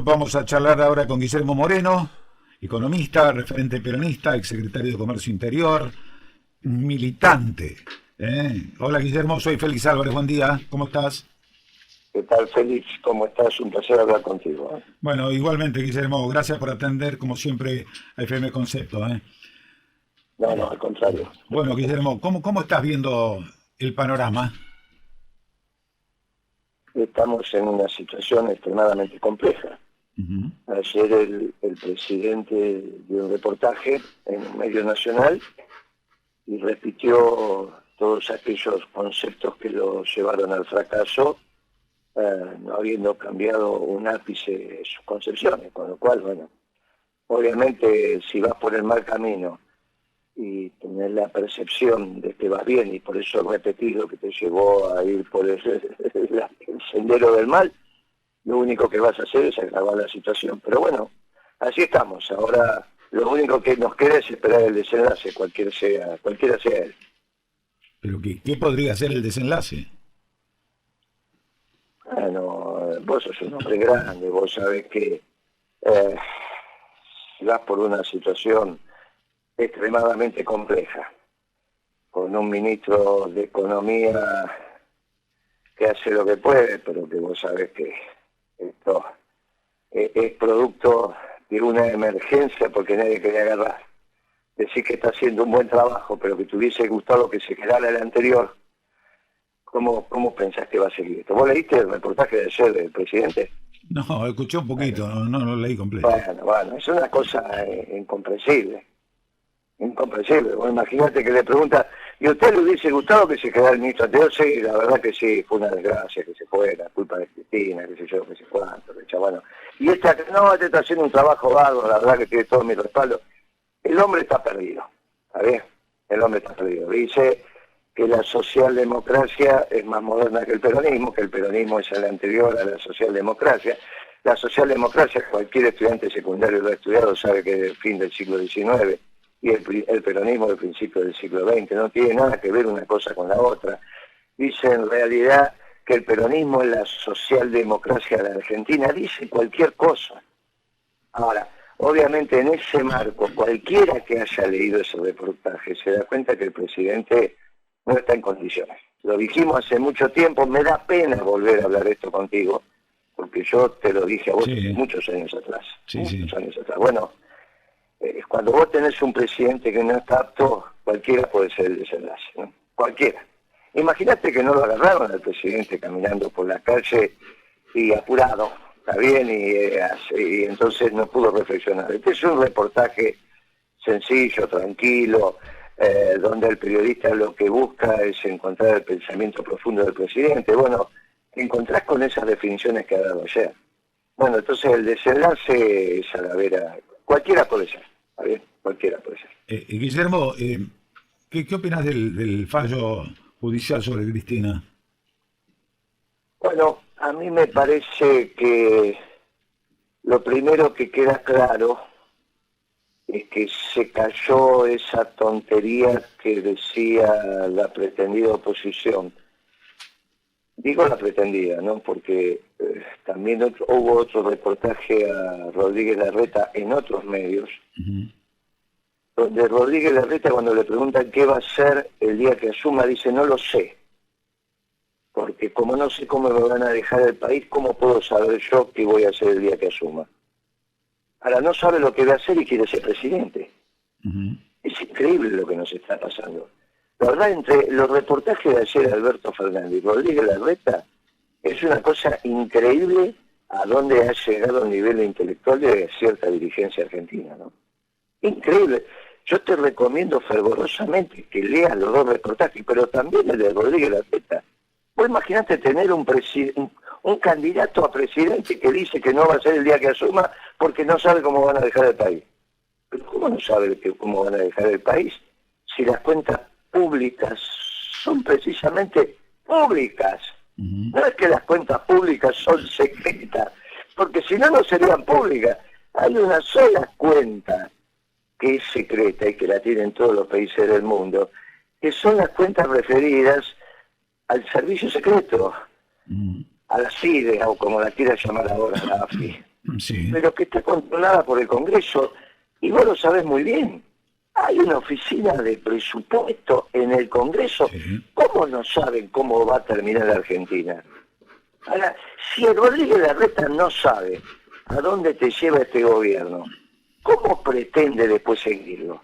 Vamos a charlar ahora con Guillermo Moreno, economista, referente peronista, exsecretario de Comercio Interior, militante. Hola Guillermo, soy Félix Álvarez, buen día, ¿cómo estás? ¿Qué tal, Félix? ¿Cómo estás? Un placer hablar contigo. Bueno, igualmente Guillermo, gracias por atender como siempre a FM Concepto. No, no, al contrario. Bueno Guillermo, ¿cómo estás viendo el panorama? Estamos en una situación extremadamente compleja. Uh-huh. Ayer el presidente dio un reportaje en un medio nacional y repitió todos aquellos conceptos que lo llevaron al fracaso, no habiendo cambiado un ápice sus concepciones, con lo cual, bueno, obviamente si vas por el mal camino y tener la percepción de que vas bien y por eso repetir lo que te llevó a ir por el sendero del mal, lo único que vas a hacer es agravar la situación. Pero bueno, así estamos. Ahora lo único que nos queda es esperar el desenlace, cualquiera sea él. ¿Pero qué podría ser el desenlace? Bueno, vos sos un hombre grande, vos sabés que si vas por una situación extremadamente compleja, con un ministro de Economía que hace lo que puede, pero que vos sabés que esto es producto de una emergencia porque nadie quería agarrar. Decir que está haciendo un buen trabajo, pero que te hubiese gustado que se quedara el anterior, ¿cómo pensás que va a seguir esto? ¿Vos leíste el reportaje de ayer del presidente? No, escuché un poquito, no lo leí completo. Bueno, es una cosa incomprensible. Incomprensible. Bueno, imagínate que le pregunta, ¿y a usted le hubiese gustado que se quedara el ministro anterior? Sí, la verdad que sí, fue una desgracia que se fuera, culpa de Cristina, qué sé yo, qué sé cuánto, bueno. Y este está haciendo un trabajo bárbaro, la verdad que tiene todo mi respaldo. El hombre está perdido, ¿está bien? El hombre está perdido. Dice que la socialdemocracia es más moderna que el peronismo es el anterior a la socialdemocracia. La socialdemocracia, cualquier estudiante secundario lo ha estudiado, sabe que es del fin del siglo XIX, y el peronismo del principio del siglo XX, no tiene nada que ver una cosa con la otra. Dice en realidad que el peronismo es la socialdemocracia de la Argentina, dice cualquier cosa. Ahora, obviamente en ese marco, cualquiera que haya leído ese reportaje se da cuenta que el presidente no está en condiciones. Lo dijimos hace mucho tiempo, me da pena volver a hablar esto contigo, porque yo te lo dije a vos muchos años atrás. Muchos años atrás. Bueno, cuando vos tenés un presidente que no está apto, cualquiera puede ser el desenlace, ¿no? Cualquiera. Imagínate que no lo agarraron al presidente caminando por la calle y apurado, ¿está bien? Y entonces no pudo reflexionar. Este es un reportaje sencillo, tranquilo, donde el periodista lo que busca es encontrar el pensamiento profundo del presidente. Bueno, te encontrás con esas definiciones que ha dado ayer. Bueno, entonces el desenlace es a la vera, cualquiera puede ser. ¿Está bien? Cualquiera puede ser. Guillermo, ¿qué opinas del fallo judicial sobre Cristina? Bueno, a mí me parece que lo primero que queda claro es que se cayó esa tontería que decía la pretendida oposición. Digo la pretendida, ¿no? Porque también hubo otro reportaje a Rodríguez Larreta en otros medios, donde Rodríguez Larreta, cuando le preguntan qué va a hacer el día que asuma, dice, no lo sé, porque como no sé cómo me van a dejar el país, ¿cómo puedo saber yo qué voy a hacer el día que asuma? Ahora, no sabe lo que va a hacer y quiere ser presidente. Es increíble lo que nos está pasando. La verdad, entre los reportajes de ayer de Alberto Fernández y Rodríguez Larreta, es una cosa increíble a dónde ha llegado el nivel intelectual de cierta dirigencia argentina, ¿no? Increíble. Yo te recomiendo fervorosamente que leas los dos reportajes, pero también el de Rodríguez Larreta. Vos imaginate tener un candidato a presidente que dice que no va a ser el día que asuma porque no sabe cómo van a dejar el país. Pero ¿cómo no sabe cómo van a dejar el país si las cuentas públicas son precisamente públicas? No es que las cuentas públicas son secretas, porque si no, no serían públicas. Hay una sola cuenta que es secreta y que la tienen todos los países del mundo, que son las cuentas referidas al servicio secreto, a la CIDE, o como la quiera llamar ahora, la AFI. Sí, pero que está controlada por el Congreso, y vos lo sabés muy bien. Hay una oficina de presupuesto en el Congreso. sí. ¿Cómo no saben cómo va a terminar la Argentina? Ahora, si el Rodríguez Larreta no sabe a dónde te lleva este gobierno, ¿cómo pretende después seguirlo?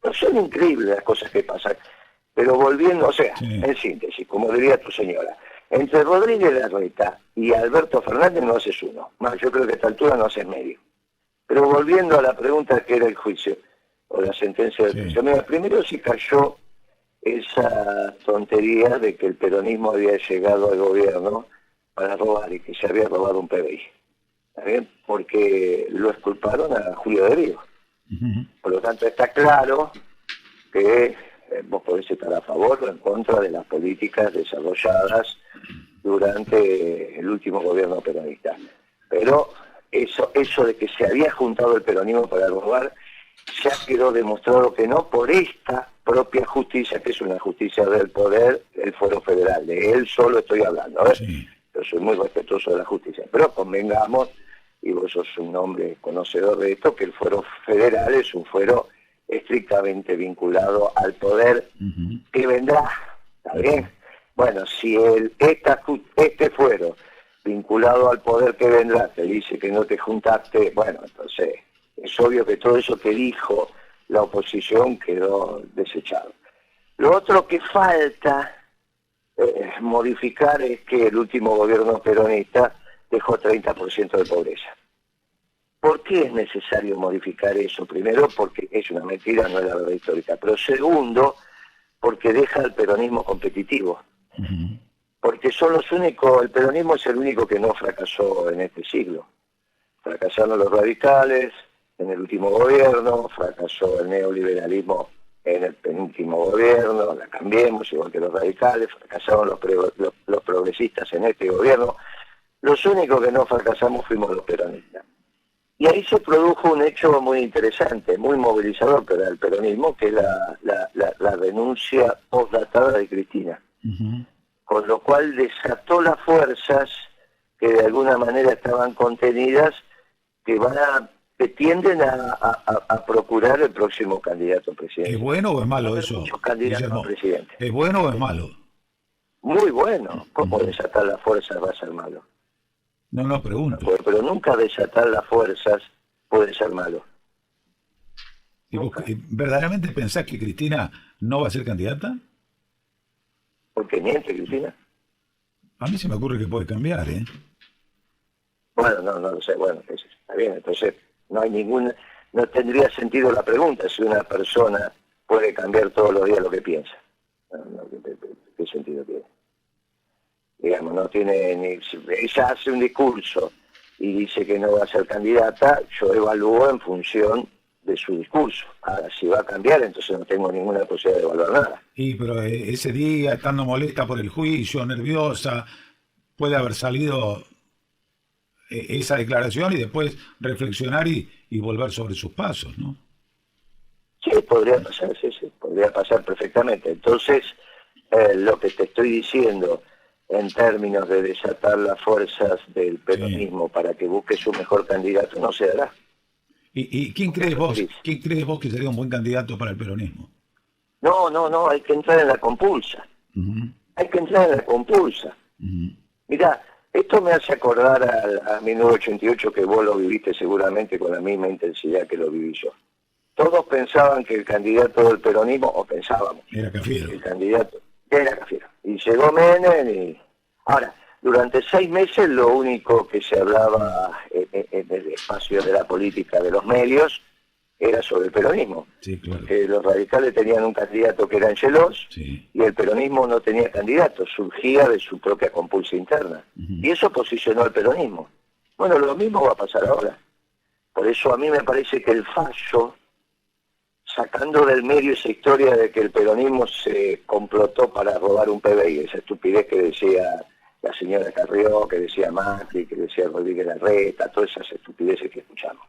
No son increíbles las cosas que pasan. Pero volviendo, o sea, Sí. en síntesis, como diría tu señora, entre Rodríguez Larreta y Alberto Fernández no haces uno. Más, yo creo que a esta altura no haces medio. Pero volviendo a la pregunta que era el juicio, o la sentencia del Sí. juicio. Mira, primero sí cayó esa tontería de que el peronismo había llegado al gobierno para robar y que se había robado un PBI. ¿Está bien? Porque lo exculparon a Julio de Río. Ujú. Por lo tanto, está claro que vos podés estar a favor o en contra de las políticas desarrolladas durante el último gobierno peronista. Pero eso de que se había juntado el peronismo para robar, ya quedó demostrado que no por esta propia justicia, que es una justicia del poder, el Fuero Federal. De él solo estoy hablando. Sí. Yo soy muy respetuoso de la justicia. Pero convengamos, y vos sos un hombre conocedor de esto, que el Fuero Federal es un fuero estrictamente vinculado al poder Ujú. que vendrá. ¿Está bien? Bueno, si este fuero vinculado al poder que vendrá te dice que no te juntaste, bueno, entonces es obvio que todo eso que dijo la oposición quedó desechado. Lo otro que falta modificar es que el último gobierno peronista dejó 30% de pobreza. ¿Por qué es necesario modificar eso? Primero, porque es una mentira, no es la verdad histórica. Pero segundo, porque deja al peronismo competitivo. Ujú. Porque son los únicos, el peronismo es el único que no fracasó en este siglo. Fracasaron los radicales en el último gobierno, fracasó el neoliberalismo en el penúltimo gobierno, la Cambiemos, igual que los radicales, fracasaron los progresistas en este gobierno. Los únicos que no fracasamos fuimos los peronistas. Y ahí se produjo un hecho muy interesante, muy movilizador para el peronismo, que es la renuncia postdatada de Cristina. Ujú. Con lo cual desató las fuerzas que de alguna manera estaban contenidas, que tienden a procurar el próximo candidato a presidente. ¿Es bueno o es Va a malo haber eso, muchos candidatos a Guillermo? presidente. ¿Es bueno o es malo? Muy bueno. ¿Cómo desatar las fuerzas va a ser malo? No, no pregunto. Pero nunca desatar las fuerzas puede ser malo. ¿Y vos Nunca. verdaderamente pensás que Cristina no va a ser candidata? Porque miente, Cristina. A mí se me ocurre que puede cambiar, ¿eh? Bueno, no lo sé. Bueno, está bien. Entonces, no tendría sentido la pregunta si una persona puede cambiar todos los días lo que piensa. ¿Qué sentido tiene? Digamos, no tiene ni... Ella hace un discurso y dice que no va a ser candidata, yo evalúo en función de su discurso. Ahora, si va a cambiar, entonces no tengo ninguna posibilidad de evaluar nada. Y pero ese día, estando molesta por el juicio, nerviosa, puede haber salido esa declaración y después reflexionar y volver sobre sus pasos, ¿no? Sí, podría pasar, sí, podría pasar perfectamente. Entonces, lo que te estoy diciendo en términos de desatar las fuerzas del peronismo para que busque su mejor candidato no se dará. ¿Y quién crees vos? ¿Quién crees vos que sería un buen candidato para el peronismo? No, hay que entrar en la compulsa. Ujú, Hay que entrar en la compulsa. ujú. Mirá, esto me hace acordar a 1988, que vos lo viviste seguramente con la misma intensidad que lo viví yo. Todos pensaban que el candidato del peronismo, o pensábamos, Era Cafiero. el candidato era Cafiero. Y llegó Menem y... Ahora, durante 6 meses lo único que se hablaba en el espacio de la política de los medios era sobre el peronismo. Sí, claro. Los radicales tenían un candidato que era Angelós, Sí. y el peronismo no tenía candidato, surgía de su propia compulsa interna. Ujú. Y eso posicionó al peronismo. Bueno, lo mismo va a pasar ahora. Por eso a mí me parece que el fallo, sacando del medio esa historia de que el peronismo se complotó para robar un PBI, esa estupidez que decía la señora Carrió, que decía Macri, que decía Rodríguez Larreta, todas esas estupideces que escuchamos.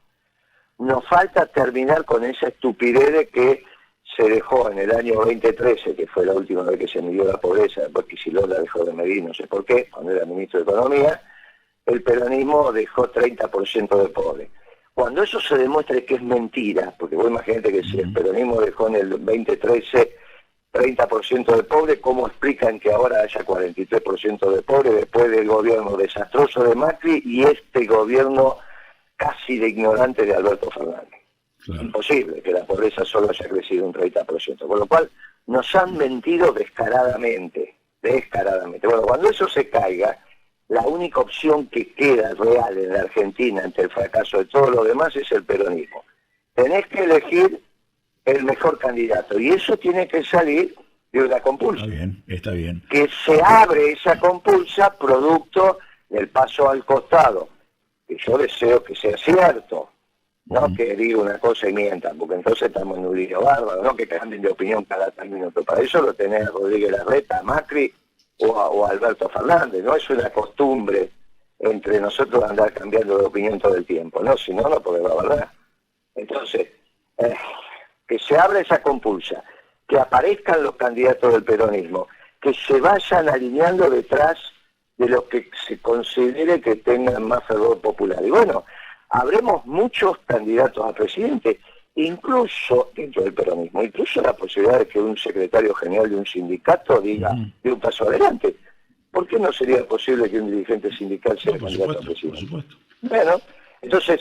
Nos falta terminar con esa estupidez de que se dejó en el año 2013, que fue la última vez que se midió la pobreza, después Kicillof la dejó de medir, no sé por qué, cuando era ministro de Economía, el peronismo dejó 30% de pobre. Cuando eso se demuestre que es mentira, porque vos imaginate que si el peronismo dejó en el 2013 30% de pobre, ¿cómo explican que ahora haya 43% de pobre después del gobierno desastroso de Macri y este gobierno casi de ignorante de Alberto Fernández? Claro. Imposible que la pobreza solo haya crecido un 30%, con lo cual nos han mentido descaradamente. Bueno, cuando eso se caiga, la única opción que queda real en la Argentina ante el fracaso de todo lo demás es el peronismo. Tenés que elegir el mejor candidato y eso tiene que salir de una compulsa. Está bien. Que se abre esa compulsa producto del paso al costado, que yo deseo que sea cierto, no que diga una cosa y mientan, porque entonces estamos en un lío bárbaro, no que cambien de opinión cada 3 minutos. Para eso lo tenés a Rodríguez Larreta, a Macri o a Alberto Fernández. No es una costumbre entre nosotros andar cambiando de opinión todo el tiempo, no, si no, no podemos hablar. Entonces, que se abra esa compulsa, que aparezcan los candidatos del peronismo, que se vayan alineando detrás de lo que se considere que tengan más fervor popular. Y bueno, habremos muchos candidatos a presidente, incluso dentro del peronismo, incluso la posibilidad de que un secretario general de un sindicato diga de un paso adelante. ¿Por qué no sería posible que un dirigente sindical sea candidato a presidente? Por supuesto. Bueno, entonces,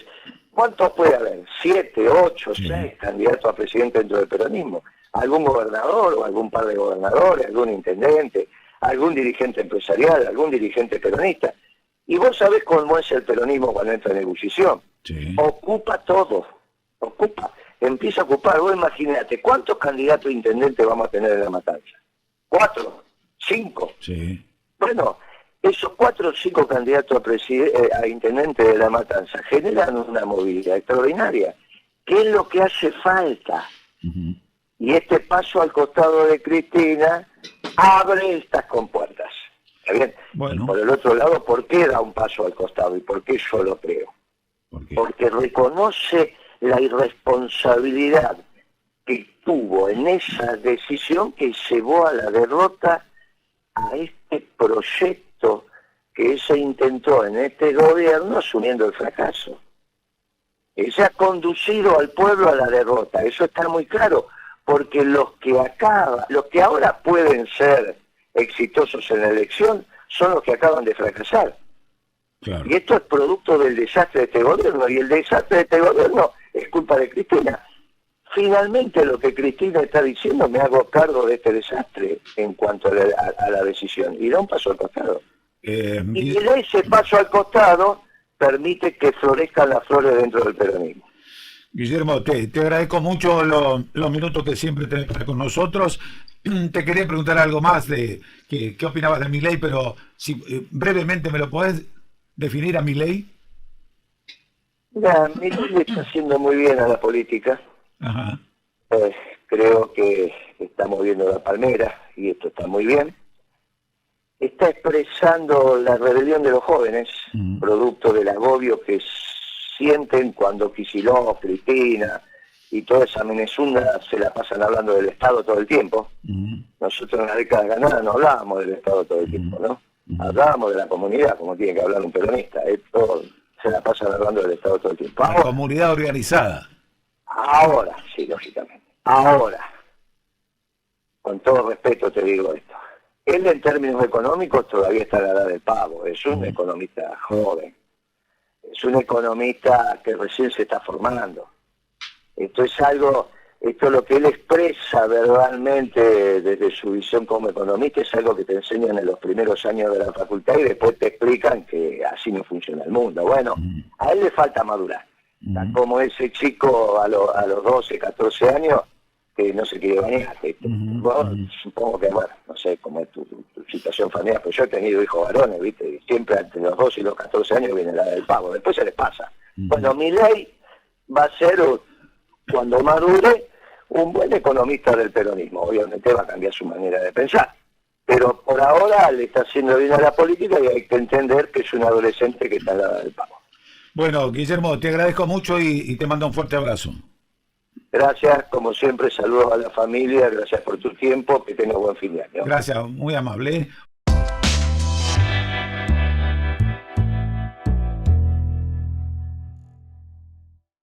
¿cuántos puede haber? 7, 8, 6 candidatos a presidente dentro del peronismo. Algún gobernador o algún par de gobernadores, algún intendente, algún dirigente empresarial, algún dirigente peronista. Y vos sabés cómo es el peronismo cuando entra en ebullición. Sí. Ocupa todo, empieza a ocupar. Vos imaginate, ¿cuántos candidatos a intendente vamos a tener en La Matanza? 4, 5. Sí. Bueno, esos 4 o 5 candidatos a intendente de La Matanza generan una movilidad extraordinaria. ¿Qué es lo que hace falta? Y este paso al costado de Cristina abre estas compuertas. ¿Está bien? Bueno. Por el otro lado, ¿por qué da un paso al costado? ¿Y por qué yo lo creo? ¿Por qué? Porque reconoce la irresponsabilidad que tuvo en esa decisión que llevó a la derrota a este proyecto que se intentó en este gobierno asumiendo el fracaso. Se ha conducido al pueblo a la derrota, eso está muy claro, porque los que ahora pueden ser exitosos en la elección son los que acaban de fracasar. Claro. Y esto es producto del desastre de este gobierno, y el desastre de este gobierno es culpa de Cristina. Finalmente lo que Cristina está diciendo, me hago cargo de este desastre en cuanto a la decisión, y da un paso al costado. Y ese paso al costado permite que florezcan las flores dentro del peronismo. Guillermo, te agradezco mucho los minutos que siempre tenés con nosotros. Te quería preguntar algo más de qué opinabas de Milei, pero si brevemente me lo podés definir a Milei. Mira, Milei le está haciendo muy bien a la política. Ajá. Creo que está moviendo la palmera y esto está muy bien. Está expresando la rebelión de los jóvenes, producto del agobio que sienten cuando Kicillof, Cristina y toda esa menezunda se la pasan hablando del Estado todo el tiempo. Nosotros en la década ganada no hablábamos del Estado todo el tiempo, ¿no? Hablábamos de la comunidad, como tiene que hablar un peronista. Esto se la pasan hablando del Estado todo el tiempo. La comunidad organizada. Ahora, sí, lógicamente. Ahora, con todo respeto te digo esto. Él en términos económicos todavía está a la edad del pavo. Es un economista joven. Es un economista que recién se está formando. Esto es lo que él expresa verbalmente desde su visión como economista, es algo que te enseñan en los primeros años de la facultad y después te explican que así no funciona el mundo. Bueno, a él le falta madurar. Como ese chico a los 12, 14 años que no se quiere bañar. Bueno, supongo que, bueno, no sé cómo es tu situación familiar, pero yo he tenido hijos varones, ¿viste? Y siempre entre los 12 y los 14 años viene la del pavo, después se les pasa. Bueno, Milei va a ser, cuando madure, un buen economista del peronismo. Obviamente va a cambiar su manera de pensar, pero por ahora le está haciendo bien a la política y hay que entender que es un adolescente que está a la del pavo. Bueno, Guillermo, te agradezco mucho y te mando un fuerte abrazo. Gracias, como siempre, saludos a la familia, gracias por tu tiempo, que tengas buen fin de año. Gracias, muy amable.